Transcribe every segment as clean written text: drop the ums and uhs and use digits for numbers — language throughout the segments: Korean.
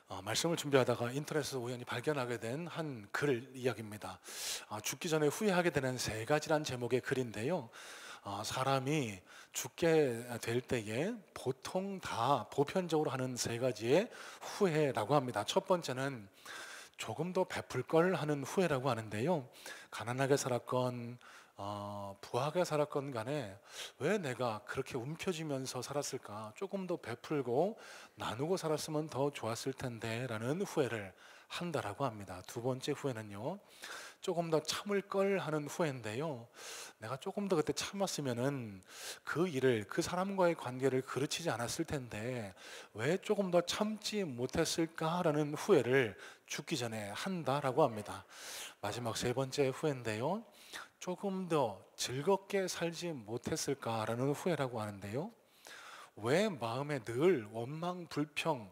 말씀을 준비하다가 인터넷에서 우연히 발견하게 된 한 글 이야기입니다. 죽기 전에 후회하게 되는 세 가지란 제목의 글인데요. 사람이 죽게 될 때에 보통 다 보편적으로 하는 세 가지의 후회라고 합니다. 첫 번째는 조금 더 베풀 걸 하는 후회라고 하는데요. 가난하게 살았건 부하게 살았건 간에 왜 내가 그렇게 움켜쥐면서 살았을까? 조금 더 베풀고 나누고 살았으면 더 좋았을 텐데 라는 후회를 한다라고 합니다. 두 번째 후회는요, 조금 더 참을 걸 하는 후회인데요. 내가 조금 더 그때 참았으면은 그 일을, 그 사람과의 관계를 그르치지 않았을 텐데 왜 조금 더 참지 못했을까라는 후회를 죽기 전에 한다라고 합니다. 마지막 세 번째 후회인데요, 조금 더 즐겁게 살지 못했을까라는 후회라고 하는데요. 왜 마음에 늘 원망, 불평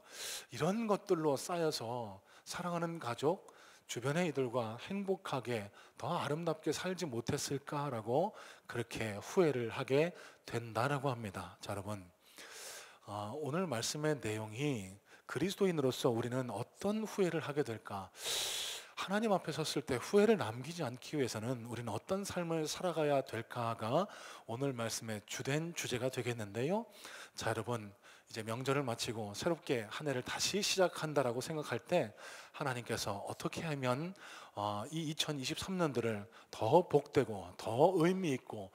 이런 것들로 쌓여서 사랑하는 가족, 주변의 이들과 행복하게 더 아름답게 살지 못했을까라고 그렇게 후회를 하게 된다라고 합니다. 자, 여러분, 오늘 말씀의 내용이 그리스도인으로서 우리는 어떤 후회를 하게 될까? 하나님 앞에 섰을 때 후회를 남기지 않기 위해서는 우리는 어떤 삶을 살아가야 될까가 오늘 말씀의 주된 주제가 되겠는데요. 자, 여러분, 이제 명절을 마치고 새롭게 한 해를 다시 시작한다라고 생각할 때 하나님께서 어떻게 하면 이 2023년들을 더 복되고 더 의미 있고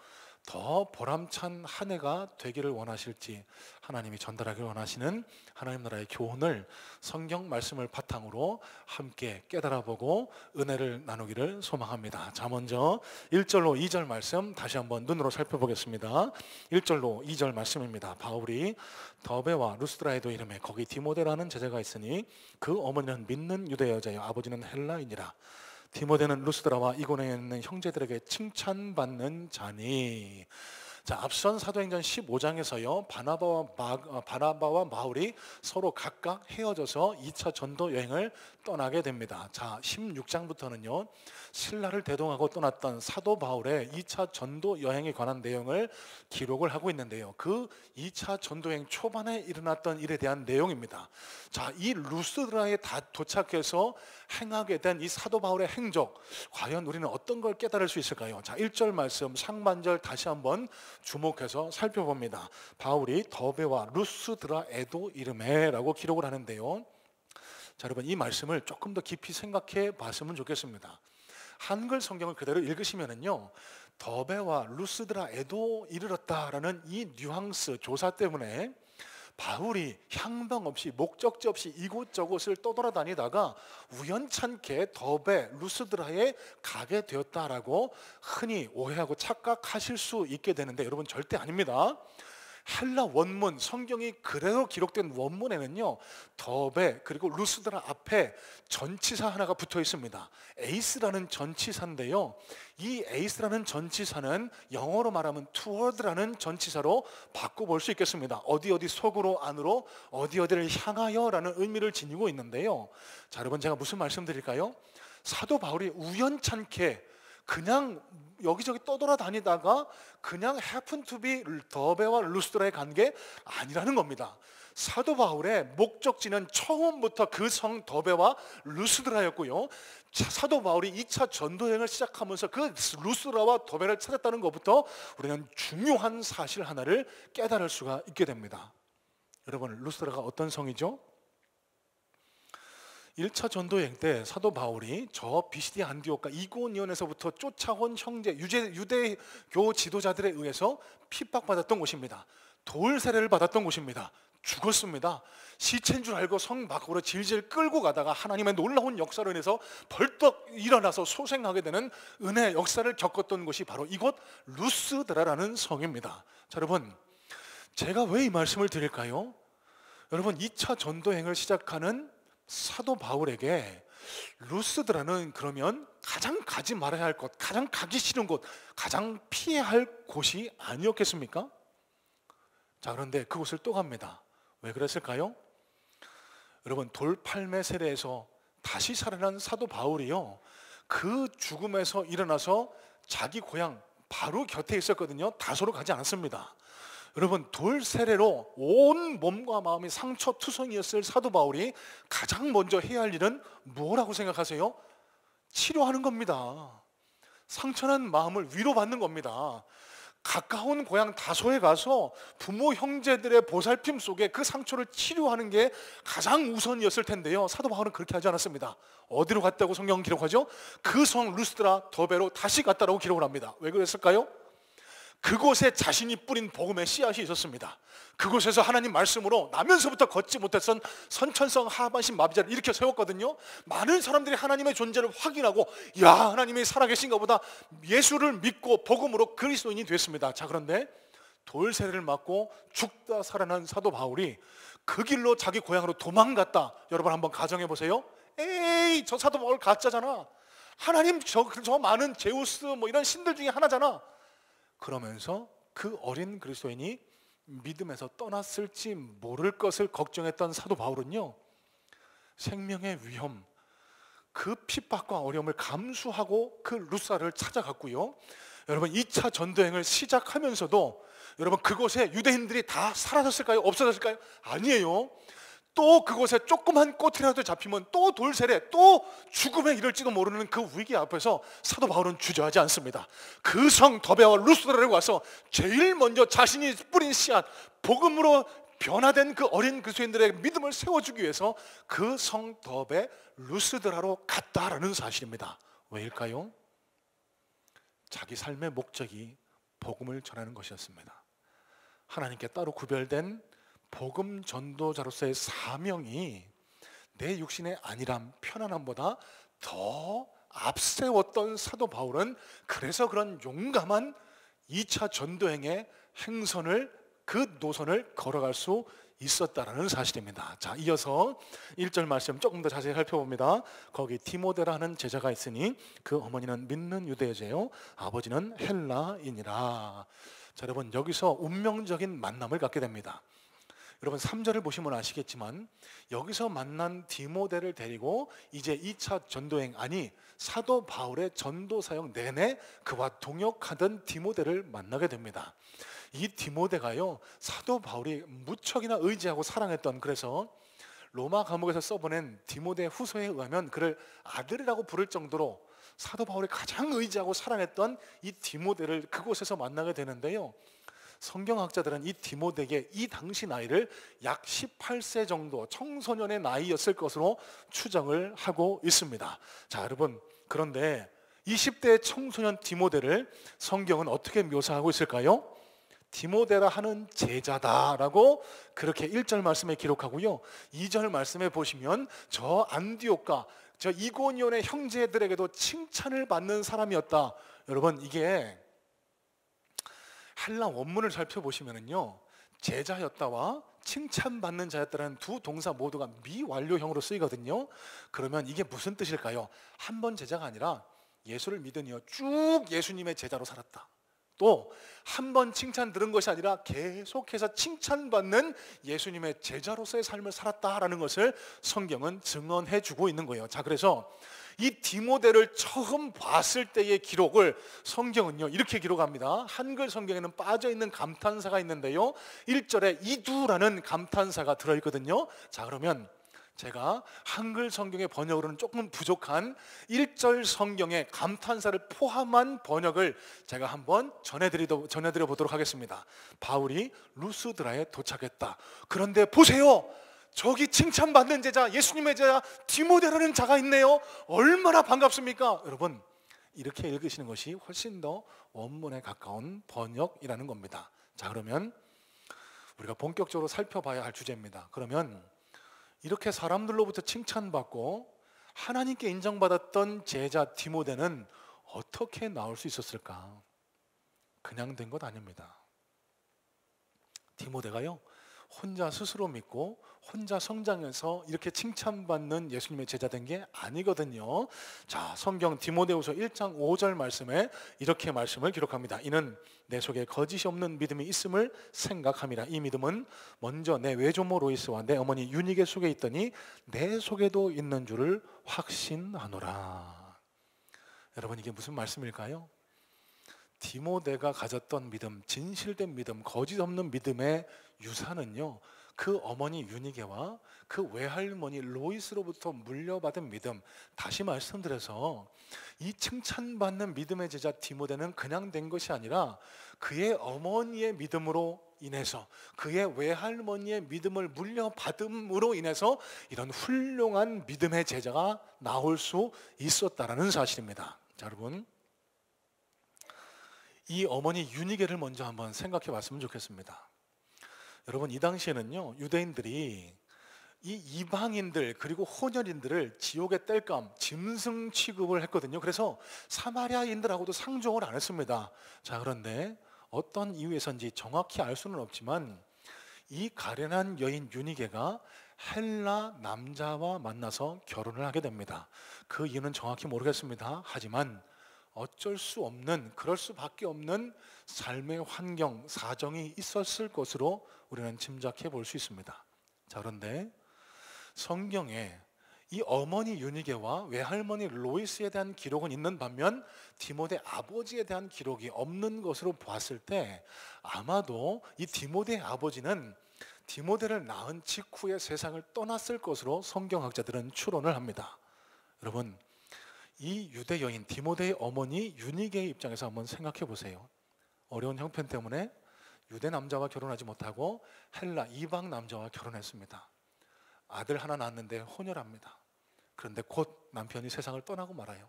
더 보람찬 한 해가 되기를 원하실지, 하나님이 전달하기를 원하시는 하나님 나라의 교훈을 성경 말씀을 바탕으로 함께 깨달아보고 은혜를 나누기를 소망합니다. 자, 먼저 1절로 2절 말씀 다시 한번 눈으로 살펴보겠습니다. 1절로 2절 말씀입니다. 바울이 더베와 루스드라에도 이름에 거기 디모데라는 제자가 있으니 그 어머니는 믿는 유대 여자요 아버지는 헬라인이라. 디모데는 루스드라와 이고니에 있는 형제들에게 칭찬받는 자니. 자, 앞선 사도행전 15장에서요 바나바와 바울이 서로 각각 헤어져서 2차 전도 여행을 떠나게 됩니다. 자, 16장부터는요 신라를 대동하고 떠났던 사도 바울의 2차 전도 여행에 관한 내용을 기록을 하고 있는데요, 그 2차 전도여행 초반에 일어났던 일에 대한 내용입니다. 자, 이 루스드라에 다 도착해서 행하게 된 이 사도 바울의 행적, 과연 우리는 어떤 걸 깨달을 수 있을까요? 자, 1절 말씀 상반절 다시 한번 주목해서 살펴봅니다. 바울이 더베와 루스드라에도 이름에 라고 기록을 하는데요, 자, 여러분, 이 말씀을 조금 더 깊이 생각해 봤으면 좋겠습니다. 한글 성경을 그대로 읽으시면은요, 더베와 루스드라에도 이르렀다라는 이 뉘앙스 조사 때문에 바울이 향방 없이 목적지 없이 이곳저곳을 떠돌아다니다가 우연찮게 더베 루스드라에 가게 되었다라고 흔히 오해하고 착각하실 수 있게 되는데, 여러분, 절대 아닙니다. 헬라 원문, 성경이 그대로 기록된 원문에는요 더베 그리고 루스드라 앞에 전치사 하나가 붙어 있습니다. 에이스라는 전치사인데요, 이 에이스라는 전치사는 영어로 말하면 toward라는 전치사로 바꿔볼 수 있겠습니다. 어디 속으로 안으로 어디 어디를 향하여 라는 의미를 지니고 있는데요, 자, 여러분, 제가 무슨 말씀 드릴까요? 사도 바울이 우연찮게 그냥 여기저기 떠돌아다니다가 그냥 happen to be 더베와 루스드라에 간 게 아니라는 겁니다. 사도 바울의 목적지는 처음부터 그 성 더베와 루스드라였고요, 사도 바울이 2차 전도여행을 시작하면서 그 루스드라와 더베를 찾았다는 것부터 우리는 중요한 사실 하나를 깨달을 수가 있게 됩니다. 여러분, 루스드라가 어떤 성이죠? 1차 전도여행 때 사도 바울이 저 비시디 안디옥과 이고니온에서부터 쫓아온 형제 유대교 지도자들에 의해서 핍박받았던 곳입니다. 돌세례를 받았던 곳입니다. 죽었습니다. 시체인 줄 알고 성 밖으로 질질 끌고 가다가 하나님의 놀라운 역사로 인해서 벌떡 일어나서 소생하게 되는 은혜의 역사를 겪었던 곳이 바로 이곳 루스드라라는 성입니다. 자, 여러분, 제가 왜 이 말씀을 드릴까요? 여러분, 2차 전도여행을 시작하는 사도 바울에게 루스드라는 그러면 가장 가지 말아야 할 곳, 가장 가기 싫은 곳, 가장 피해야 할 곳이 아니었겠습니까? 자, 그런데 그곳을 또 갑니다. 왜 그랬을까요? 여러분, 돌팔매 세례에서 다시 살아난 사도 바울이요, 그 죽음에서 일어나서 자기 고향 바로 곁에 있었거든요. 다소로 가지 않았습니다. 여러분, 돌세례로 온 몸과 마음이 상처투성이었을 사도 바울이 가장 먼저 해야 할 일은 뭐라고 생각하세요? 치료하는 겁니다. 상처난 마음을 위로받는 겁니다. 가까운 고향 다소에 가서 부모 형제들의 보살핌 속에 그 상처를 치료하는 게 가장 우선이었을 텐데요, 사도 바울은 그렇게 하지 않았습니다. 어디로 갔다고 성경은 기록하죠? 그 성 루스드라 더베로 다시 갔다라고 기록을 합니다. 왜 그랬을까요? 그곳에 자신이 뿌린 복음의 씨앗이 있었습니다. 그곳에서 하나님 말씀으로 나면서부터 걷지 못했던 선천성 하반신 마비자를 일으켜 세웠거든요. 많은 사람들이 하나님의 존재를 확인하고, 야, 하나님이 살아계신가 보다, 예수를 믿고 복음으로 그리스도인이 됐습니다. 자, 그런데 돌세례를 맞고 죽다 살아난 사도 바울이 그 길로 자기 고향으로 도망갔다. 여러분 한번 가정해 보세요. 에이, 저 사도 바울 가짜잖아. 하나님 저 많은 제우스 뭐 이런 신들 중에 하나잖아. 그러면서 그 어린 그리스도인이 믿음에서 떠났을지 모를 것을 걱정했던 사도 바울은요, 생명의 위험, 그 핍박과 어려움을 감수하고 그 루사를 찾아갔고요. 여러분, 2차 전도행을 시작하면서도 여러분, 그곳에 유대인들이 다 사라졌을까요? 없어졌을까요? 아니에요. 또 그곳에 조그만 꽃이라도 잡히면 또 돌세례, 또 죽음에 이를지도 모르는 그 위기 앞에서 사도 바울은 주저하지 않습니다. 그 성 더베와 루스드라를 와서 제일 먼저 자신이 뿌린 씨앗, 복음으로 변화된 그 어린 그리스도인들의 믿음을 세워주기 위해서 그 성 더베 루스드라로 갔다라는 사실입니다. 왜일까요? 자기 삶의 목적이 복음을 전하는 것이었습니다. 하나님께 따로 구별된 복음 전도자로서의 사명이 내 육신의 안일함, 편안함보다 더 앞세웠던 사도 바울은 그래서 그런 용감한 2차 전도행의 행선을, 그 노선을 걸어갈 수 있었다라는 사실입니다. 자, 이어서 1절 말씀 조금 더 자세히 살펴봅니다. 거기 디모데라는 제자가 있으니 그 어머니는 믿는 유대여자요 아버지는 헬라인이라. 자, 여러분, 여기서 운명적인 만남을 갖게 됩니다. 여러분, 3절을 보시면 아시겠지만 여기서 만난 디모데를 데리고 이제 2차 전도행, 아니 사도 바울의 전도 사역 내내 그와 동역하던 디모데를 만나게 됩니다. 이 디모데가요, 사도 바울이 무척이나 의지하고 사랑했던, 그래서 로마 감옥에서 써보낸 디모데 후서에 의하면 그를 아들이라고 부를 정도로 사도 바울이 가장 의지하고 사랑했던 이 디모데를 그곳에서 만나게 되는데요, 성경학자들은 이 디모데에게 이 당시 나이를 약 18세 정도, 청소년의 나이였을 것으로 추정을 하고 있습니다. 자, 여러분, 그런데 20대 청소년 디모데를 성경은 어떻게 묘사하고 있을까요? 디모데라 하는 제자다라고 그렇게 1절 말씀에 기록하고요, 2절 말씀에 보시면 저 안디옥과 저 이고니온의 형제들에게도 칭찬을 받는 사람이었다. 여러분, 이게 헬라 원문을 살펴보시면은요, 제자였다와 칭찬받는 자였다라는 두 동사 모두가 미완료형으로 쓰이거든요. 그러면 이게 무슨 뜻일까요? 한 번 제자가 아니라 예수를 믿으니요 쭉 예수님의 제자로 살았다. 또 한 번 칭찬 들은 것이 아니라 계속해서 칭찬받는 예수님의 제자로서의 삶을 살았다라는 것을 성경은 증언해 주고 있는 거예요. 자, 그래서 이 디모데를 처음 봤을 때의 기록을 성경은요 이렇게 기록합니다. 한글 성경에는 빠져있는 감탄사가 있는데요, 1절에 이두라는 감탄사가 들어있거든요. 자, 그러면 제가 한글 성경의 번역으로는 조금 부족한 1절 성경의 감탄사를 포함한 번역을 제가 한번 전해드려 보도록 하겠습니다. 바울이 루스드라에 도착했다. 그런데 보세요, 저기 칭찬받는 제자, 예수님의 제자 디모데라는 자가 있네요. 얼마나 반갑습니까? 여러분, 이렇게 읽으시는 것이 훨씬 더 원문에 가까운 번역이라는 겁니다. 자, 그러면 우리가 본격적으로 살펴봐야 할 주제입니다. 그러면 이렇게 사람들로부터 칭찬받고 하나님께 인정받았던 제자 디모데는 어떻게 나올 수 있었을까? 그냥 된 것 아닙니다. 디모데가요 혼자 스스로 믿고 혼자 성장해서 이렇게 칭찬받는 예수님의 제자 된 게 아니거든요. 자, 성경 디모데후서 1장 5절 말씀에 이렇게 말씀을 기록합니다. 이는 내 속에 거짓이 없는 믿음이 있음을 생각함이라. 이 믿음은 먼저 내 외조모 로이스와 내 어머니 유니게 속에 있더니 내 속에도 있는 줄을 확신하노라. 여러분, 이게 무슨 말씀일까요? 디모데가 가졌던 믿음, 진실된 믿음, 거짓 없는 믿음의 유산은요, 그 어머니 유니게와 그 외할머니 로이스로부터 물려받은 믿음. 다시 말씀드려서 이 칭찬받는 믿음의 제자 디모데는 그냥 된 것이 아니라 그의 어머니의 믿음으로 인해서, 그의 외할머니의 믿음을 물려받음으로 인해서 이런 훌륭한 믿음의 제자가 나올 수 있었다라는 사실입니다. 자, 여러분, 이 어머니 유니게를 먼저 한번 생각해 봤으면 좋겠습니다. 여러분, 이 당시에는요, 유대인들이 이 이방인들 그리고 혼혈인들을 지옥의 땔감, 짐승 취급을 했거든요. 그래서 사마리아인들하고도 상종을 안 했습니다. 자, 그런데 어떤 이유에서인지 정확히 알 수는 없지만 이 가련한 여인 유니게가 헬라 남자와 만나서 결혼을 하게 됩니다. 그 이유는 정확히 모르겠습니다. 하지만 어쩔 수 없는, 그럴 수밖에 없는 삶의 환경, 사정이 있었을 것으로 우리는 짐작해 볼 수 있습니다. 자, 그런데 성경에 이 어머니 유니게와 외할머니 로이스에 대한 기록은 있는 반면 디모데 아버지에 대한 기록이 없는 것으로 보았을 때 아마도 이 디모데의 아버지는 디모데를 낳은 직후에 세상을 떠났을 것으로 성경학자들은 추론을 합니다. 여러분, 이 유대 여인 디모데의 어머니 유니게의 입장에서 한번 생각해 보세요. 어려운 형편 때문에 유대 남자와 결혼하지 못하고 헬라 이방 남자와 결혼했습니다. 아들 하나 낳았는데 혼혈합니다. 그런데 곧 남편이 세상을 떠나고 말아요.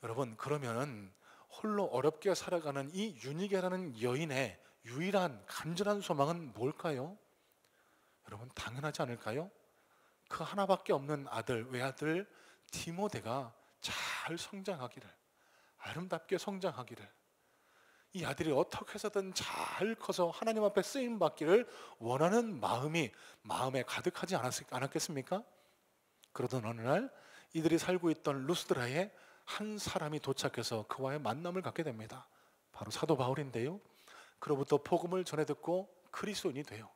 여러분, 그러면은 홀로 어렵게 살아가는 이 유니게라는 여인의 유일한 간절한 소망은 뭘까요? 여러분, 당연하지 않을까요? 그 하나밖에 없는 아들, 외아들 디모데가 잘 성장하기를, 아름답게 성장하기를, 이 아들이 어떻게 해서든 잘 커서 하나님 앞에 쓰임 받기를 원하는 마음에 가득하지 않았겠습니까? 그러던 어느 날 이들이 살고 있던 루스드라에 한 사람이 도착해서 그와의 만남을 갖게 됩니다. 바로 사도 바울인데요, 그로부터 복음을 전해 듣고 그리스도인이 돼요.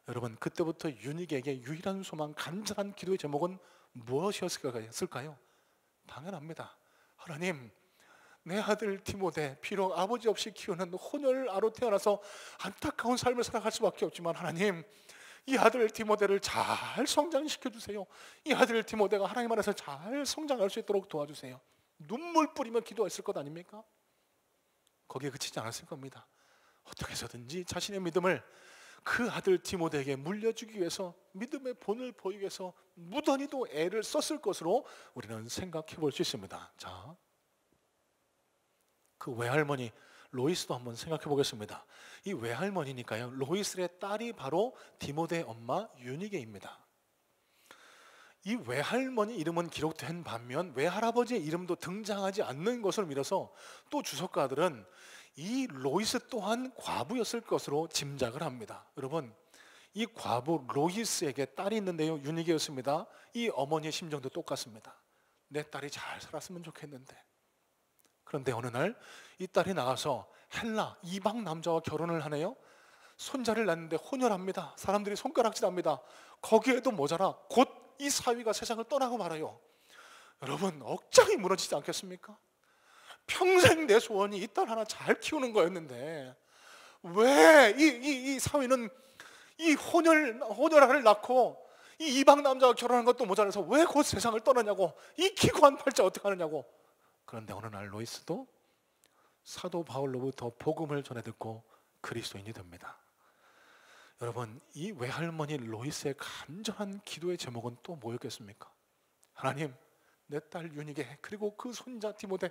여러분, 그때부터 유니게에게 유일한 소망, 간절한 기도의 제목은 무엇이었을까요? 당연합니다. 하나님, 내 아들 디모데 비록 아버지 없이 키우는 혼혈아로 태어나서 안타까운 삶을 살아갈 수밖에 없지만 하나님, 이 아들 디모데를 잘 성장시켜 주세요. 이 아들 디모데가 하나님 안에서 잘 성장할 수 있도록 도와주세요. 눈물 뿌리며 기도했을 것 아닙니까? 거기에 그치지 않았을 겁니다. 어떻게 해서든지 자신의 믿음을 그 아들 디모데에게 물려주기 위해서, 믿음의 본을 보이기 위해서 무던히도 애를 썼을 것으로 우리는 생각해 볼 수 있습니다. 자, 그 외할머니 로이스도 한번 생각해 보겠습니다. 이 외할머니니까요, 로이스의 딸이 바로 디모데의 엄마 유니게입니다. 이 외할머니 이름은 기록된 반면 외할아버지의 이름도 등장하지 않는 것을 믿어서 또 주석가들은 이 로이스 또한 과부였을 것으로 짐작을 합니다. 여러분, 이 과부 로이스에게 딸이 있는데요, 유니게였습니다. 이 어머니의 심정도 똑같습니다. 내 딸이 잘 살았으면 좋겠는데. 그런데 어느 날 이 딸이 나가서 헬라 이방 남자와 결혼을 하네요. 손자를 낳는데 혼혈합니다. 사람들이 손가락질합니다. 거기에도 모자라 곧 이 사위가 세상을 떠나고 말아요. 여러분, 억장이 무너지지 않겠습니까? 평생 내 소원이 이 딸 하나 잘 키우는 거였는데 왜 이 사위는 이 혼혈아를 낳고 이 이방 남자와 결혼한 것도 모자라서 왜 곧 세상을 떠나냐고, 이 기구한 팔자 어떻게 하느냐고. 그런데 어느 날 로이스도 사도 바울로부터 복음을 전해 듣고 그리스도인이 됩니다. 여러분, 이 외할머니 로이스의 간절한 기도의 제목은 또 뭐였겠습니까? 하나님, 내 딸 유니게 그리고 그 손자 디모데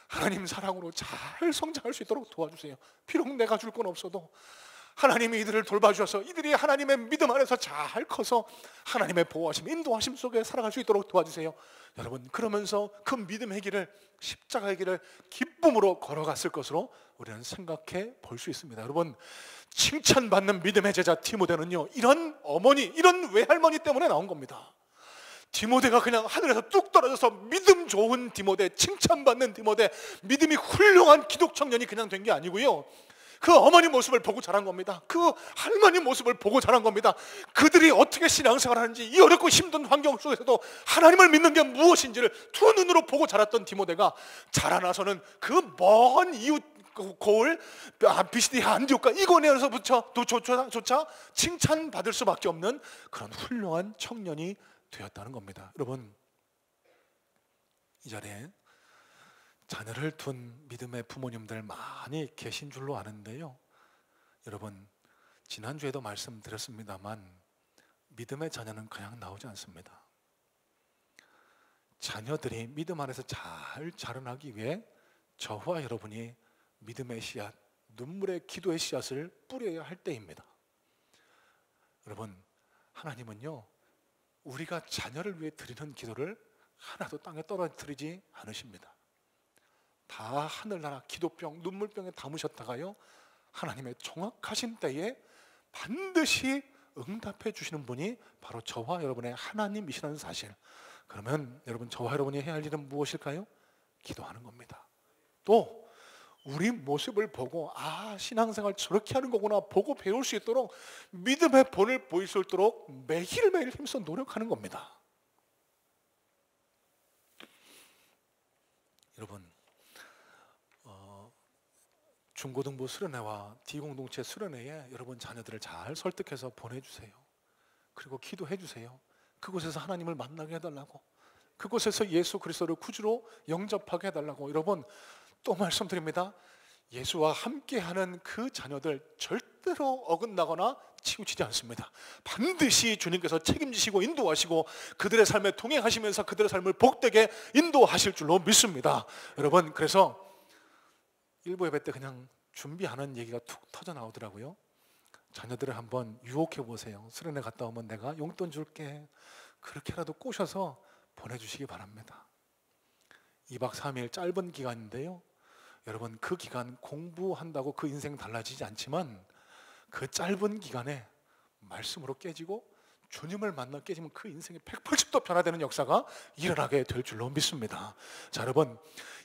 하나님 사랑으로 잘 성장할 수 있도록 도와주세요. 비록 내가 줄 건 없어도 하나님이 이들을 돌봐주셔서 이들이 하나님의 믿음 안에서 잘 커서 하나님의 보호하심, 인도하심 속에 살아갈 수 있도록 도와주세요. 여러분, 그러면서 그 믿음의 길을, 십자가의 길을 기쁨으로 걸어갔을 것으로 우리는 생각해 볼 수 있습니다. 여러분, 칭찬받는 믿음의 제자 디모데는요, 이런 어머니, 이런 외할머니 때문에 나온 겁니다. 디모데가 그냥 하늘에서 뚝 떨어져서 믿음 좋은 디모데, 칭찬받는 디모데, 믿음이 훌륭한 기독 청년이 그냥 된 게 아니고요, 그 어머니 모습을 보고 자란 겁니다. 그 할머니 모습을 보고 자란 겁니다. 그들이 어떻게 신앙생활을 하는지, 이 어렵고 힘든 환경 속에서도 하나님을 믿는 게 무엇인지를 두 눈으로 보고 자랐던 디모데가 자라나서는 그 먼 이웃 고을 비시디아 안디옥과 이고니아에서조차 칭찬받을 수밖에 없는 그런 훌륭한 청년이 되었다는 겁니다. 여러분, 이 자리에 자녀를 둔 믿음의 부모님들 많이 계신 줄로 아는데요, 여러분, 지난주에도 말씀드렸습니다만 믿음의 자녀는 그냥 나오지 않습니다. 자녀들이 믿음 안에서 잘 자라나기 위해 저와 여러분이 믿음의 씨앗, 눈물의 기도의 씨앗을 뿌려야 할 때입니다. 여러분, 하나님은요, 우리가 자녀를 위해 드리는 기도를 하나도 땅에 떨어뜨리지 않으십니다. 다 하늘나라 기도병, 눈물병에 담으셨다가요, 하나님의 정확하신 때에 반드시 응답해 주시는 분이 바로 저와 여러분의 하나님이시라는 사실. 그러면 여러분, 저와 여러분이 해야 할 일은 무엇일까요? 기도하는 겁니다. 또 우리 모습을 보고 신앙생활 저렇게 하는 거구나 보고 배울 수 있도록 믿음의 본을 보일 수 있도록 매일매일 힘써 노력하는 겁니다. 여러분, 중고등부 수련회와 D공동체 수련회에 여러분 자녀들을 잘 설득해서 보내주세요. 그리고 기도해 주세요. 그곳에서 하나님을 만나게 해달라고, 그곳에서 예수 그리스도를 구주로 영접하게 해달라고. 여러분, 또 말씀드립니다. 예수와 함께하는 그 자녀들 절대로 어긋나거나 치우치지 않습니다. 반드시 주님께서 책임지시고 인도하시고 그들의 삶에 동행하시면서 그들의 삶을 복되게 인도하실 줄로 믿습니다. 여러분, 그래서 일부 예배 때 그냥 준비하는 얘기가 툭 터져 나오더라고요. 자녀들을 한번 유혹해 보세요. 수련회 갔다 오면 내가 용돈 줄게, 그렇게라도 꼬셔서 보내주시기 바랍니다. 2박 3일 짧은 기간인데요, 여러분, 그 기간 공부한다고 그 인생 달라지지 않지만 그 짧은 기간에 말씀으로 깨지고 주님을 만나 깨지면 그 인생이 180도 변화되는 역사가 일어나게 될 줄로 믿습니다. 자, 여러분,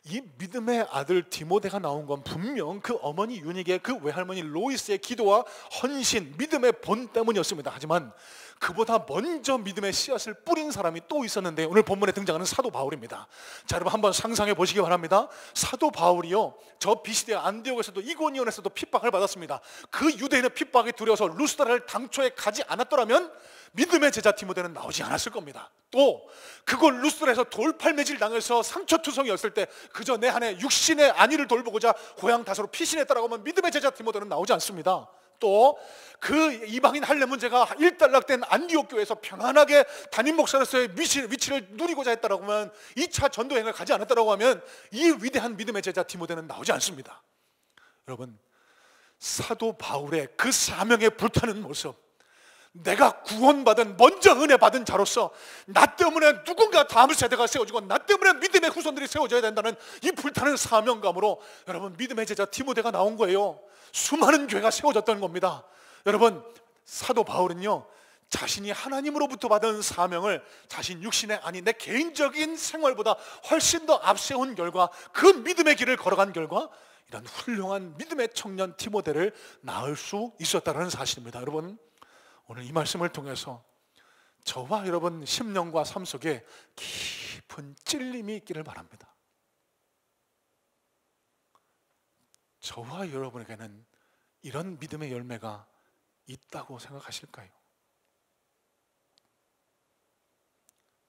이 믿음의 아들 디모데가 나온 건 분명 그 어머니 유닉의 그 외할머니 로이스의 기도와 헌신, 믿음의 본 때문이었습니다. 하지만 그보다 먼저 믿음의 씨앗을 뿌린 사람이 또 있었는데, 오늘 본문에 등장하는 사도 바울입니다. 자, 여러분, 한번 상상해 보시기 바랍니다. 사도 바울이요, 저 비시디아 안디옥에서도 이고니온에서도 핍박을 받았습니다. 그 유대인의 핍박이 두려워서 루스드라를 당초에 가지 않았더라면 믿음의 제자 디모데는 나오지 않았을 겁니다. 또 그곳 루스드라에서 돌팔매질 당해서 상처투성이었을 때 그저 내 한해 육신의 안위를 돌보고자 고향 다소로 피신했다라고 하면 믿음의 제자 디모데는 나오지 않습니다. 또 그 이방인 할례 문제가 일단락된 안디옥 교회에서 평안하게 담임 목사로서의 위치를 누리고자 했다라고 하면 2차 전도행을 가지 않았다라고 하면 이 위대한 믿음의 제자 디모데는 나오지 않습니다. 여러분, 사도 바울의 그 사명에 불타는 모습, 내가 구원받은, 먼저 은혜 받은 자로서 나 때문에 누군가 다음 세대가 세워지고 나 때문에 믿음의 후손들이 세워져야 된다는 이 불타는 사명감으로 여러분, 믿음의 제자 디모데가 나온 거예요. 수많은 교회가 세워졌다는 겁니다. 여러분, 사도 바울은요, 자신이 하나님으로부터 받은 사명을 자신 육신의, 아니 내 개인적인 생활보다 훨씬 더 앞세운 결과, 그 믿음의 길을 걸어간 결과 이런 훌륭한 믿음의 청년 디모데를 낳을 수 있었다는 사실입니다. 여러분, 오늘 이 말씀을 통해서 저와 여러분 심령과 삶 속에 깊은 찔림이 있기를 바랍니다. 저와 여러분에게는 이런 믿음의 열매가 있다고 생각하실까요?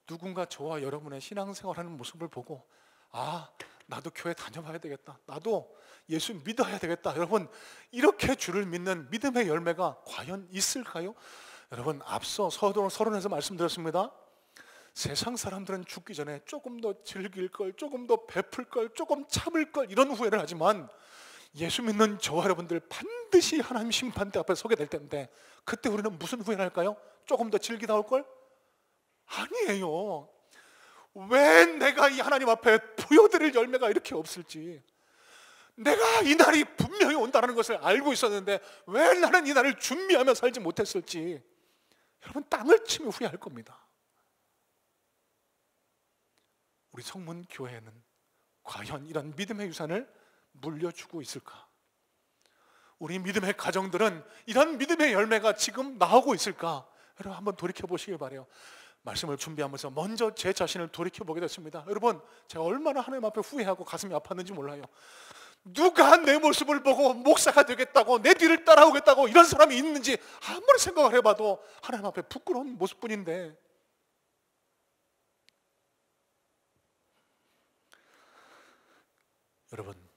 누군가 저와 여러분의 신앙생활하는 모습을 보고 나도 교회 다녀봐야 되겠다, 나도 예수 믿어야 되겠다, 여러분, 이렇게 주를 믿는 믿음의 열매가 과연 있을까요? 여러분, 앞서 서론에서 말씀드렸습니다. 세상 사람들은 죽기 전에 조금 더 즐길 걸, 조금 더 베풀 걸, 조금 참을 걸, 이런 후회를 하지만 예수 믿는 저와 여러분들 반드시 하나님 심판대 앞에 서게 될 텐데, 그때 우리는 무슨 후회를 할까요? 조금 더 즐기다 올 걸? 아니에요. 왜 내가 이 하나님 앞에 보여드릴 열매가 이렇게 없을지, 내가 이 날이 분명히 온다는 것을 알고 있었는데 왜 나는 이 날을 준비하며 살지 못했을지, 여러분, 땅을 치며 후회할 겁니다. 우리 성문교회는 과연 이런 믿음의 유산을 물려주고 있을까? 우리 믿음의 가정들은 이런 믿음의 열매가 지금 나오고 있을까? 여러분 한번 돌이켜 보시길 바래요. 말씀을 준비하면서 먼저 제 자신을 돌이켜 보게 됐습니다. 여러분, 제가 얼마나 하나님 앞에 후회하고 가슴이 아팠는지 몰라요. 누가 내 모습을 보고 목사가 되겠다고, 내 뒤를 따라오겠다고 이런 사람이 있는지 아무리 생각을 해봐도 하나님 앞에 부끄러운 모습뿐인데, 여러분,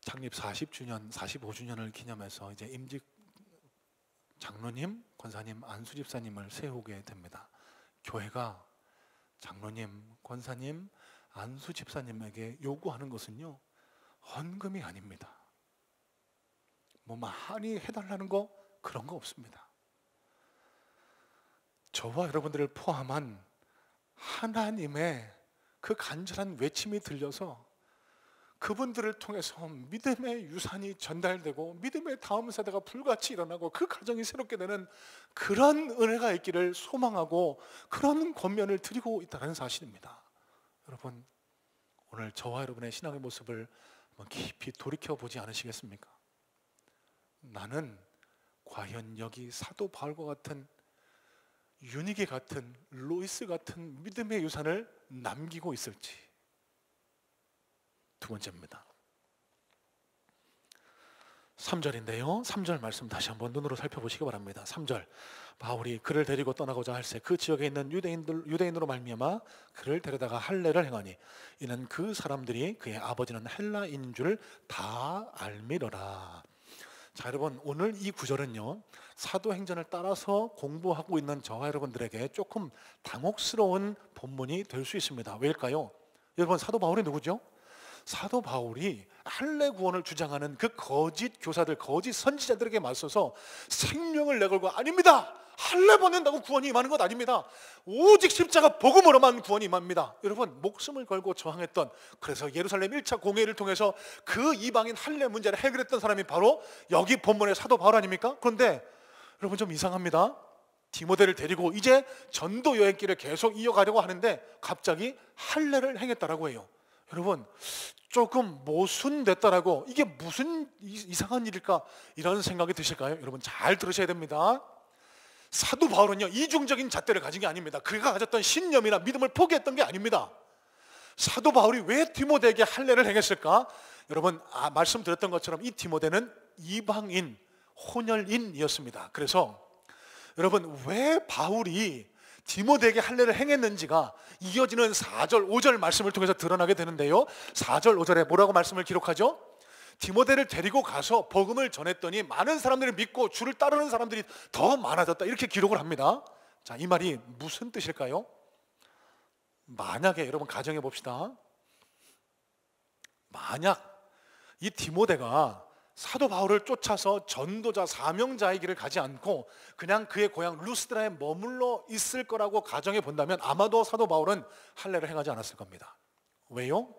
창립 40주년, 45주년을 기념해서 이제 임직 장로님, 권사님, 안수 집사님을 세우게 됩니다. 교회가 장로님, 권사님, 안수 집사님에게 요구하는 것은요, 헌금이 아닙니다. 뭐 많이 해달라는 거 그런 거 없습니다. 저와 여러분들을 포함한 하나님의 그 간절한 외침이 들려서 그분들을 통해서 믿음의 유산이 전달되고 믿음의 다음 세대가 불같이 일어나고 그 가정이 새롭게 되는 그런 은혜가 있기를 소망하고 그런 권면을 드리고 있다는 사실입니다. 여러분, 오늘 저와 여러분의 신앙의 모습을 한번 깊이 돌이켜보지 않으시겠습니까? 나는 과연 여기 사도 바울과 같은, 유니게 같은, 로이스 같은 믿음의 유산을 남기고 있을지. 두 번째입니다. 3절인데요 3절 말씀 다시 한번 눈으로 살펴보시기 바랍니다. 3절, 바울이 그를 데리고 떠나고자 할새 그 지역에 있는 유대인으로 말미암아 그를 데려다가 할례를 행하니 이는 그 사람들이 그의 아버지는 헬라인인 줄 다 알미러라. 자, 여러분, 오늘 이 구절은요, 사도행전을 따라서 공부하고 있는 저와 여러분들에게 조금 당혹스러운 본문이 될 수 있습니다. 왜일까요? 여러분, 사도 바울이 누구죠? 사도 바울이 할례 구원을 주장하는 그 거짓 교사들, 거짓 선지자들에게 맞서서 생명을 내걸고, 아닙니다, 할례 받는다고 구원이 임하는 것 아닙니다, 오직 십자가 복음으로만 구원이 임합니다. 여러분, 목숨을 걸고 저항했던, 그래서 예루살렘 1차 공회를 통해서 그 이방인 할례 문제를 해결했던 사람이 바로 여기 본문의 사도 바울 아닙니까? 그런데 여러분, 좀 이상합니다. 디모데를 데리고 이제 전도 여행길을 계속 이어가려고 하는데 갑자기 할례를 행했다라고 해요. 여러분, 조금 모순됐다라고, 이게 무슨 이상한 일일까, 이런 생각이 드실까요? 여러분, 잘 들으셔야 됩니다. 사도 바울은요, 이중적인 잣대를 가진 게 아닙니다. 그가 가졌던 신념이나 믿음을 포기했던 게 아닙니다. 사도 바울이 왜 디모데에게 할례를 행했을까? 여러분, 말씀드렸던 것처럼 이 디모데는 이방인, 혼혈인이었습니다. 그래서 여러분, 왜 바울이 디모데에게 할례를 행했는지가 이어지는 4절, 5절 말씀을 통해서 드러나게 되는데요, 4절, 5절에 뭐라고 말씀을 기록하죠? 디모데를 데리고 가서 복음을 전했더니 많은 사람들이 믿고 주를 따르는 사람들이 더 많아졌다, 이렇게 기록을 합니다. 자, 이 말이 무슨 뜻일까요? 만약에 여러분 가정해 봅시다. 만약 이 디모데가 사도 바울을 쫓아서 전도자, 사명자의 길을 가지 않고 그냥 그의 고향 루스드라에 머물러 있을 거라고 가정해 본다면 아마도 사도 바울은 할례를 행하지 않았을 겁니다. 왜요?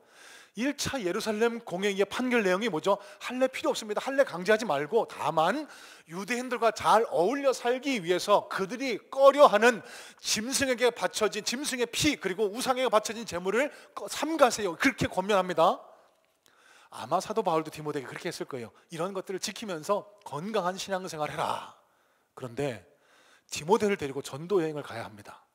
1차 예루살렘 공회의 판결 내용이 뭐죠? 할례 필요 없습니다. 할례 강제하지 말고 다만 유대인들과 잘 어울려 살기 위해서 그들이 꺼려하는 짐승에게 바쳐진, 짐승의 피 그리고 우상에게 바쳐진 제물을 삼가세요, 그렇게 권면합니다. 아마 사도 바울도 디모데에게 그렇게 했을 거예요. 이런 것들을 지키면서 건강한 신앙생활 해라. 그런데 디모데를 데리고 전도 여행을 가야 합니다.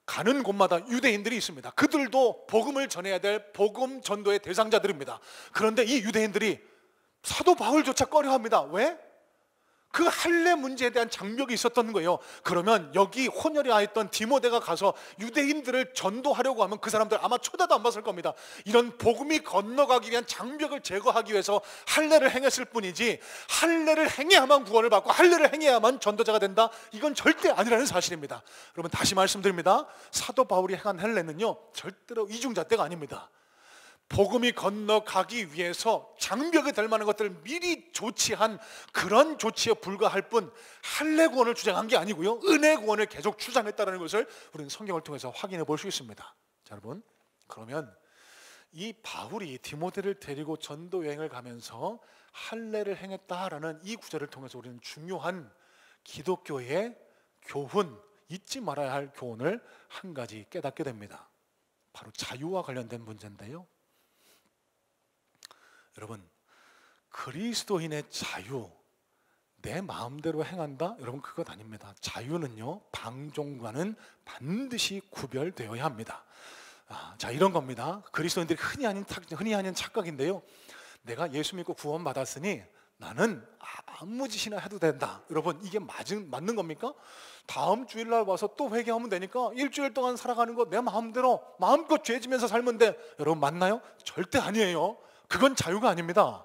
가는 곳마다 유대인들이 있습니다. 그들도 복음을 전해야 될 복음 전도의 대상자들입니다. 그런데 이 유대인들이 사도 바울조차 꺼려합니다. 왜? 그 할례 문제에 대한 장벽이 있었던 거예요. 그러면 여기 혼혈이 하였던 디모데가 가서 유대인들을 전도하려고 하면 그 사람들 아마 쳐다도 안 봤을 겁니다. 이런 복음이 건너가기 위한 장벽을 제거하기 위해서 할례를 행했을 뿐이지, 할례를 행해야만 구원을 받고 할례를 행해야만 전도자가 된다, 이건 절대 아니라는 사실입니다. 여러분, 다시 말씀드립니다. 사도 바울이 행한 할례는요, 절대로 이중잣대가 아닙니다. 복음이 건너가기 위해서 장벽이 될 만한 것들을 미리 조치한 그런 조치에 불과할 뿐 할례 구원을 주장한 게 아니고요, 은혜 구원을 계속 주장했다는 것을 우리는 성경을 통해서 확인해 볼 수 있습니다. 자, 여러분, 그러면 이 바울이 디모데를 데리고 전도 여행을 가면서 할례를 행했다라는 이 구절을 통해서 우리는 중요한 기독교의 교훈, 잊지 말아야 할 교훈을 한 가지 깨닫게 됩니다. 바로 자유와 관련된 문제인데요, 여러분, 그리스도인의 자유, 내 마음대로 행한다? 여러분, 그것 아닙니다. 자유는요, 방종과는 반드시 구별되어야 합니다. 자, 이런 겁니다. 그리스도인들이 흔히 하는 착각인데요, 내가 예수 믿고 구원 받았으니 나는 아무 짓이나 해도 된다. 여러분, 이게 맞는 겁니까? 다음 주일날 와서 또 회개하면 되니까 일주일 동안 살아가는 거 내 마음대로 마음껏 죄지면서 살면 돼. 여러분, 맞나요? 절대 아니에요. 그건 자유가 아닙니다.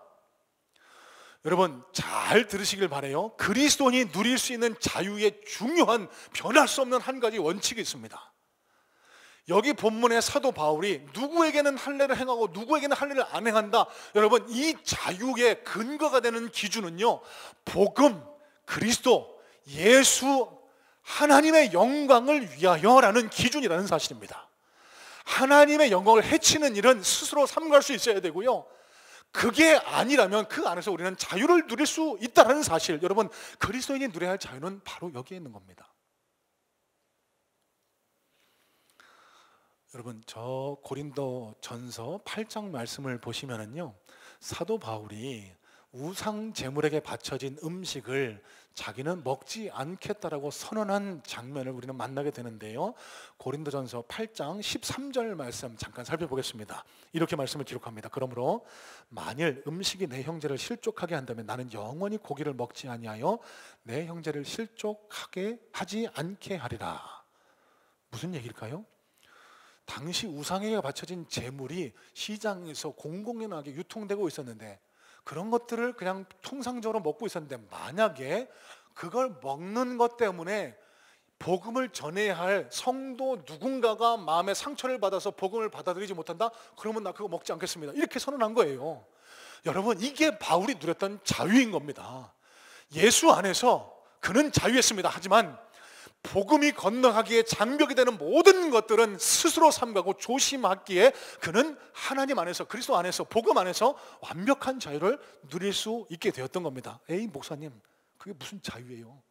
여러분, 잘 들으시길 바라요. 그리스도인이 누릴 수 있는 자유의 중요한, 변할 수 없는 한 가지 원칙이 있습니다. 여기 본문의 사도 바울이 누구에게는 할례를 행하고 누구에게는 할례를 안 행한다. 여러분, 이 자유의 근거가 되는 기준은요, 복음, 그리스도, 예수, 하나님의 영광을 위하여라는 기준이라는 사실입니다. 하나님의 영광을 해치는 일은 스스로 삼가할 수 있어야 되고요, 그게 아니라면 그 안에서 우리는 자유를 누릴 수 있다는 사실, 여러분, 그리스도인이 누려야 할 자유는 바로 여기에 있는 겁니다. 여러분, 저 고린도 전서 8장 말씀을 보시면은요, 사도 바울이 우상 제물에게 바쳐진 음식을 자기는 먹지 않겠다라고 선언한 장면을 우리는 만나게 되는데요, 고린도전서 8장 13절 말씀 잠깐 살펴보겠습니다. 이렇게 말씀을 기록합니다. 그러므로 만일 음식이 내 형제를 실족하게 한다면 나는 영원히 고기를 먹지 아니하여 내 형제를 실족하게 하지 않게 하리라. 무슨 얘기일까요? 당시 우상에게 바쳐진 제물이 시장에서 공공연하게 유통되고 있었는데, 그런 것들을 그냥 통상적으로 먹고 있었는데, 만약에 그걸 먹는 것 때문에 복음을 전해야 할 성도 누군가가 마음에 상처를 받아서 복음을 받아들이지 못한다? 그러면 나 그거 먹지 않겠습니다. 이렇게 선언한 거예요. 여러분, 이게 바울이 누렸던 자유인 겁니다. 예수 안에서 그는 자유했습니다. 하지만 복음이 건너가기에 장벽이 되는 모든 것들은 스스로 삼가고 조심하기에 그는 하나님 안에서, 그리스도 안에서, 복음 안에서 완벽한 자유를 누릴 수 있게 되었던 겁니다. 에이, 목사님, 그게 무슨 자유예요?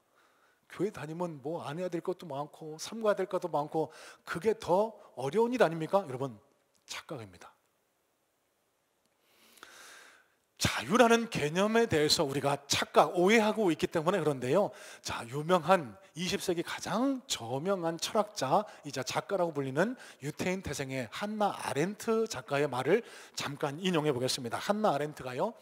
교회 다니면 뭐 안 해야 될 것도 많고 삼가야 될 것도 많고 그게 더 어려운 일 아닙니까? 여러분, 착각입니다. 자유라는 개념에 대해서 우리가 착각, 오해하고 있기 때문에 그런데요, 자, 유명한 20세기 가장 저명한 철학자이자 작가라고 불리는 유태인 태생의 한나 아렌트 작가의 말을 잠깐 인용해 보겠습니다. 한나 아렌트가요,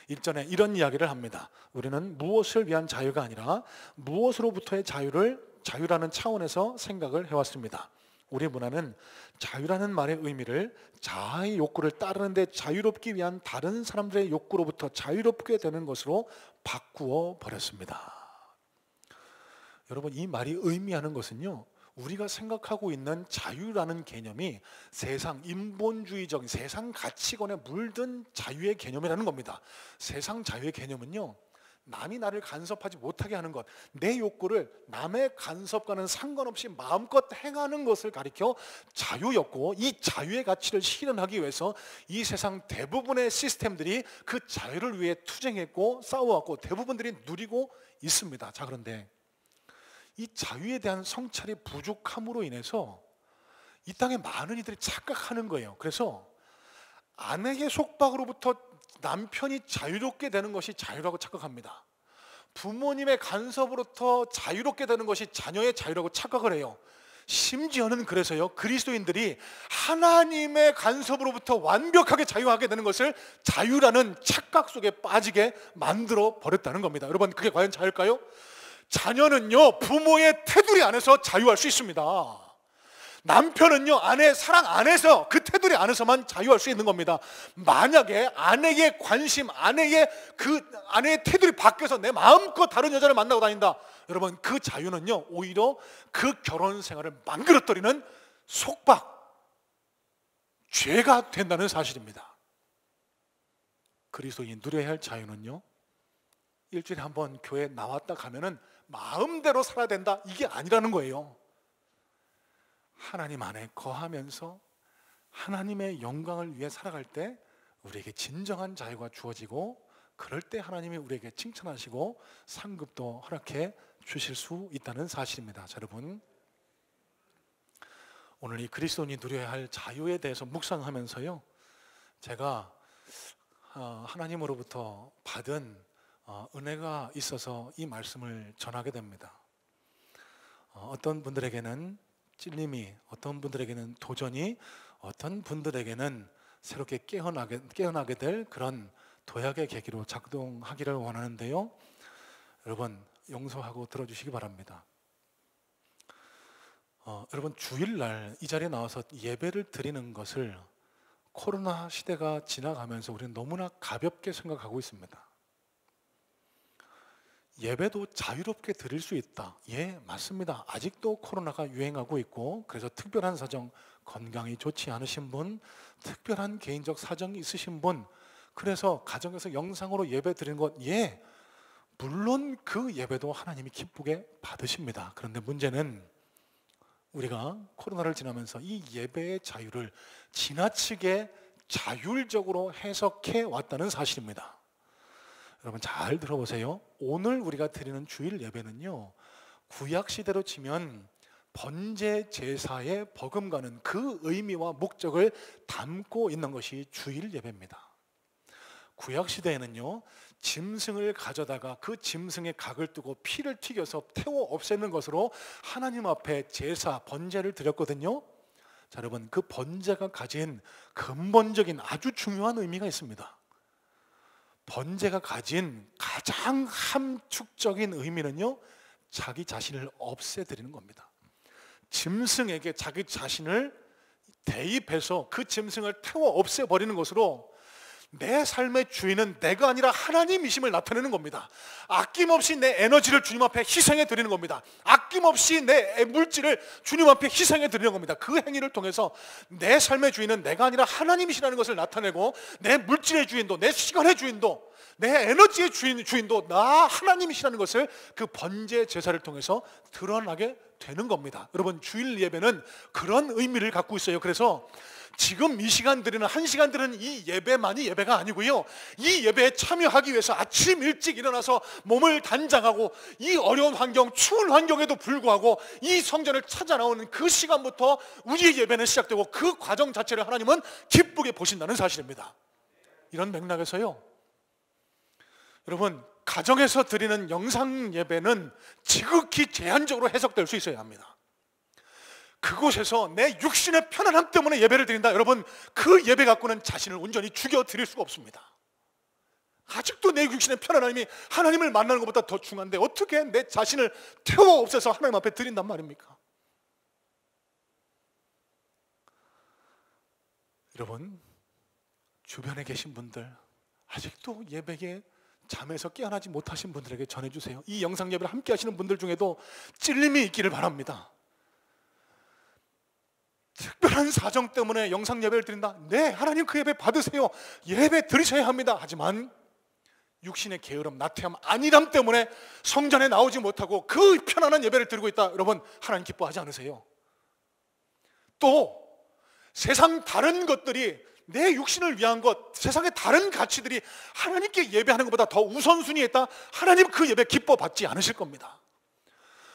일전에 이런 이야기를 합니다. 우리는 무엇을 위한 자유가 아니라 무엇으로부터의 자유라는 차원에서 생각을 해왔습니다. 우리 문화는 자유라는 말의 의미를 자아의 욕구를 따르는 데 자유롭기 위한 다른 사람들의 욕구로부터 자유롭게 되는 것으로 바꾸어 버렸습니다. 여러분, 이 말이 의미하는 것은요, 우리가 생각하고 있는 자유라는 개념이 세상 인본주의적인 세상 가치관에 물든 자유의 개념이라는 겁니다. 세상 자유의 개념은요, 남이 나를 간섭하지 못하게 하는 것, 내 욕구를 남의 간섭과는 상관없이 마음껏 행하는 것을 가리켜 자유였고, 이 자유의 가치를 실현하기 위해서 이 세상 대부분의 시스템들이 그 자유를 위해 투쟁했고 싸워왔고 대부분들이 누리고 있습니다. 자, 그런데 이 자유에 대한 성찰이 부족함으로 인해서 이 땅에 많은 이들이 착각하는 거예요. 그래서 아내의 속박으로부터 남편이 자유롭게 되는 것이 자유라고 착각합니다. 부모님의 간섭으로부터 자유롭게 되는 것이 자녀의 자유라고 착각을 해요. 심지어는 그래서요, 그리스도인들이 하나님의 간섭으로부터 완벽하게 자유하게 되는 것을 자유라는 착각 속에 빠지게 만들어 버렸다는 겁니다. 여러분, 그게 과연 자유일까요? 자녀는요, 부모의 테두리 안에서 자유할 수 있습니다. 남편은요, 아내의 사랑 안에서, 그 테두리 안에서만 자유할 수 있는 겁니다. 만약에 아내의 관심, 아내의 테두리 밖에서 내 마음껏 다른 여자를 만나고 다닌다, 여러분, 그 자유는요, 오히려 그 결혼 생활을 망그러뜨리는 속박, 죄가 된다는 사실입니다. 그리스도인이 누려야 할 자유는요, 일주일에 한 번 교회 나왔다 가면은 마음대로 살아야 된다, 이게 아니라는 거예요. 하나님 안에 거하면서 하나님의 영광을 위해 살아갈 때 우리에게 진정한 자유가 주어지고, 그럴 때 하나님이 우리에게 칭찬하시고 상급도 허락해 주실 수 있다는 사실입니다. 자, 여러분, 오늘 이 그리스도인이 누려야 할 자유에 대해서 묵상하면서요, 제가 하나님으로부터 받은 은혜가 있어서 이 말씀을 전하게 됩니다. 어떤 분들에게는 찔림이, 어떤 분들에게는 도전이, 어떤 분들에게는 새롭게 깨어나게 될 그런 도약의 계기로 작동하기를 원하는데요. 여러분 용서하고 들어주시기 바랍니다. 여러분 주일날 이 자리에 나와서 예배를 드리는 것을 코로나 시대가 지나가면서 우리는 너무나 가볍게 생각하고 있습니다. 예배도 자유롭게 드릴 수 있다. 예, 맞습니다. 아직도 코로나가 유행하고 있고, 그래서 특별한 사정, 건강이 좋지 않으신 분, 특별한 개인적 사정이 있으신 분, 그래서 가정에서 영상으로 예배 드리는 것, 예, 물론 그 예배도 하나님이 기쁘게 받으십니다. 그런데 문제는 우리가 코로나를 지나면서 이 예배의 자유를 지나치게 자율적으로 해석해 왔다는 사실입니다. 여러분 잘 들어보세요. 오늘 우리가 드리는 주일 예배는요, 구약 시대로 치면 번제 제사에 버금가는 그 의미와 목적을 담고 있는 것이 주일 예배입니다. 구약 시대에는요, 짐승을 가져다가 그 짐승의 각을 뜨고 피를 튀겨서 태워 없애는 것으로 하나님 앞에 제사, 번제를 드렸거든요. 자, 여러분 그 번제가 가진 근본적인 아주 중요한 의미가 있습니다. 번제가 가진 가장 함축적인 의미는요, 자기 자신을 없애드리는 겁니다. 짐승에게 자기 자신을 대입해서 그 짐승을 태워 없애버리는 것으로 내 삶의 주인은 내가 아니라 하나님이심을 나타내는 겁니다. 아낌없이 내 에너지를 주님 앞에 희생해 드리는 겁니다. 아낌없이 내 물질을 주님 앞에 희생해 드리는 겁니다. 그 행위를 통해서 내 삶의 주인은 내가 아니라 하나님이시라는 것을 나타내고, 내 물질의 주인도, 내 시간의 주인도, 내 에너지의 주인도 나 하나님이시라는 것을 그 번제 제사를 통해서 드러나게 되는 겁니다. 여러분 주일 예배는 그런 의미를 갖고 있어요. 그래서 지금 이 시간 드리는 1시간 드리는 이 예배만이 예배가 아니고요, 이 예배에 참여하기 위해서 아침 일찍 일어나서 몸을 단장하고 이 어려운 환경, 추운 환경에도 불구하고 이 성전을 찾아 나오는 그 시간부터 우리의 예배는 시작되고, 그 과정 자체를 하나님은 기쁘게 보신다는 사실입니다. 이런 맥락에서요, 여러분 가정에서 드리는 영상 예배는 지극히 제한적으로 해석될 수 있어야 합니다. 그곳에서 내 육신의 편안함 때문에 예배를 드린다, 여러분 그 예배 갖고는 자신을 온전히 죽여 드릴 수가 없습니다. 아직도 내 육신의 편안함이 하나님을 만나는 것보다 더 중요한데 어떻게 내 자신을 태워 없애서 하나님 앞에 드린단 말입니까? 여러분 주변에 계신 분들, 아직도 예배에 잠에서 깨어나지 못하신 분들에게 전해주세요. 이 영상 예배를 함께 하시는 분들 중에도 찔림이 있기를 바랍니다. 특별한 사정 때문에 영상 예배를 드린다, 네, 하나님 그 예배 받으세요. 예배 드리셔야 합니다. 하지만 육신의 게으름, 나태함, 안일함 때문에 성전에 나오지 못하고 그 편안한 예배를 드리고 있다, 여러분 하나님 기뻐하지 않으세요? 또 세상 다른 것들이, 내 육신을 위한 것, 세상의 다른 가치들이 하나님께 예배하는 것보다 더 우선순위에 있다, 하나님 그 예배 기뻐 받지 않으실 겁니다.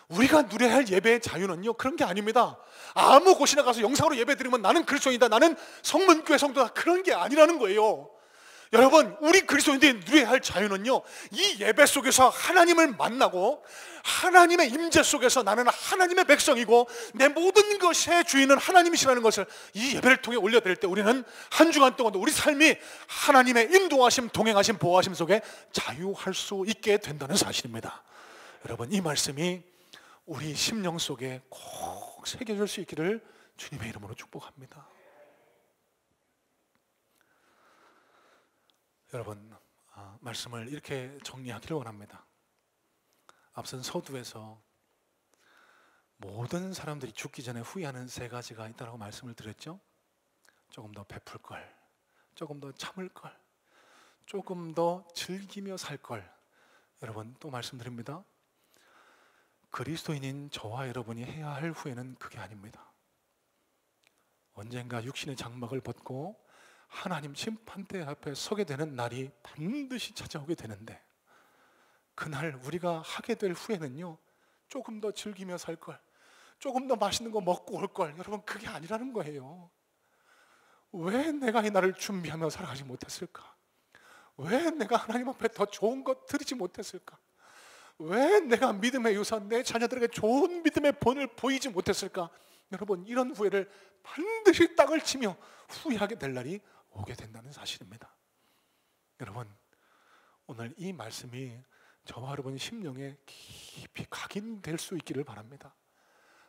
우리가 누려야 할 예배의 자유는요, 그런 게 아닙니다. 아무 곳이나 가서 영상으로 예배 드리면 나는 그리스도인이다, 나는 성문교회 성도다, 그런 게 아니라는 거예요. 여러분 우리 그리스도인들이 누려야 할 자유는요, 이 예배 속에서 하나님을 만나고 하나님의 임재 속에서 나는 하나님의 백성이고 내 모든 것의 주인은 하나님이시라는 것을 이 예배를 통해 올려드릴 때 우리는 한 주간 동안도 우리 삶이 하나님의 인도하심, 동행하심, 보호하심 속에 자유할 수 있게 된다는 사실입니다. 여러분 이 말씀이 우리 심령 속에 꼭 새겨질 수 있기를 주님의 이름으로 축복합니다. 여러분 말씀을 이렇게 정리하기를 원합니다. 앞선 서두에서 모든 사람들이 죽기 전에 후회하는 3가지가 있다고 말씀을 드렸죠. 조금 더 베풀 걸, 조금 더 참을 걸, 조금 더 즐기며 살 걸. 여러분 또 말씀드립니다. 그리스도인인 저와 여러분이 해야 할 후회는 그게 아닙니다. 언젠가 육신의 장막을 벗고 하나님 심판대 앞에 서게 되는 날이 반드시 찾아오게 되는데, 그날 우리가 하게 될 후회는요, 조금 더 즐기며 살 걸, 조금 더 맛있는 거 먹고 올 걸. 여러분 그게 아니라는 거예요. 왜 내가 이 날을 준비하며 살아가지 못했을까? 왜 내가 하나님 앞에 더 좋은 것 드리지 못했을까? 왜 내가 믿음의 유산, 내 자녀들에게 좋은 믿음의 본을 보이지 못했을까? 여러분, 이런 후회를 반드시 땅을 치며 후회하게 될 날이 오게 된다는 사실입니다. 여러분, 오늘 이 말씀이 저와 여러분 심령에 깊이 각인될 수 있기를 바랍니다.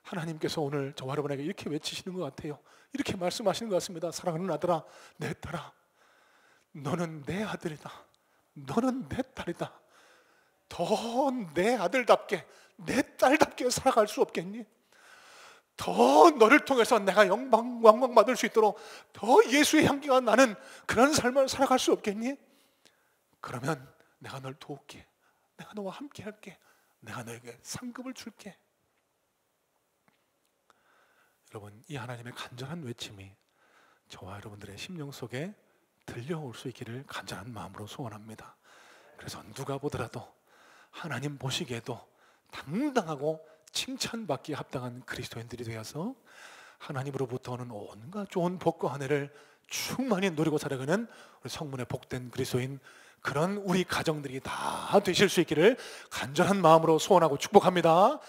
하나님께서 오늘 저와 여러분에게 이렇게 외치시는 것 같아요. 이렇게 말씀하시는 것 같습니다. 사랑하는 아들아, 내 딸아, 너는 내 아들이다. 너는 내 딸이다. 더 내 아들답게, 내 딸답게 살아갈 수 없겠니? 더 너를 통해서 내가 영광 받을 수 있도록 더 예수의 향기가 나는 그런 삶을 살아갈 수 없겠니? 그러면 내가 널 도울게. 내가 너와 함께 할게. 내가 너에게 상급을 줄게. 여러분, 이 하나님의 간절한 외침이 저와 여러분들의 심령 속에 들려올 수 있기를 간절한 마음으로 소원합니다. 그래서 누가 보더라도 하나님 보시기에도 당당하고 칭찬받기에 합당한 그리스도인들이 되어서 하나님으로부터 오는 온갖 좋은 복과 은혜를 충만히 누리고 살아가는 우리 성문의 복된 그리스도인, 그런 우리 가정들이 다 되실 수 있기를 간절한 마음으로 소원하고 축복합니다.